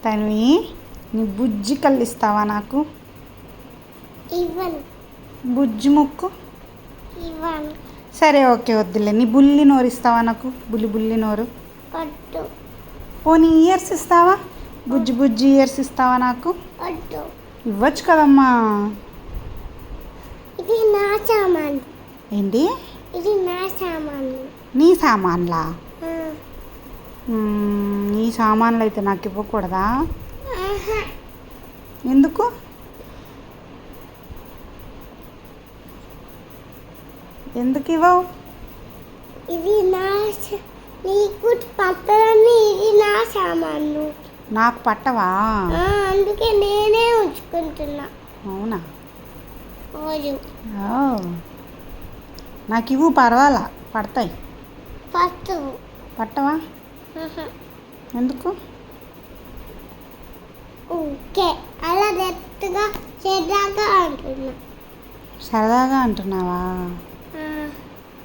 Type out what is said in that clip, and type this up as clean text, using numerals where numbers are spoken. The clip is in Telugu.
తన్వి నీ బుజ్జి కళ్ళు ఇస్తావా నాకు? ఇవ్వను. బుజ్జి ముక్కు ఇవ్వను. సరే ఓకే వద్దులే. నీ బుల్లి నోరు ఇస్తావా నాకు? బుల్లి నోరు. వద్దు. పోనీ ఇయర్స్ ఇస్తావా? బుజ్జి ఇయర్స్ ఇస్తావా నాకు? వద్దు. ఇవ్వచ్చు కదమ్మా. ఇది నా సామాన్. ఏంటి? ఇది నా సామాన్. నీ సామాన్లా? ఆ. నీ సామాన్లు అయితే నాకు ఇవ్వకూడదా? ఆహా. ఎందుకు? ఎందుకు ఇవ్వవు? ఇది నా నీకు పట్టదని ఇది నా సామాను. నాకు పట్టవా? అందుకే నేనే ఉంచుకుంటున్నా. అవునా? రోజు ఓ, నాకు ఇవ్వు, పర్వాలా, పడతాయి. పట్టవా? ఎందుకు? ఓకే, అలా సరదాగా అంటున్నా. సరదాగా అంటున్నావా?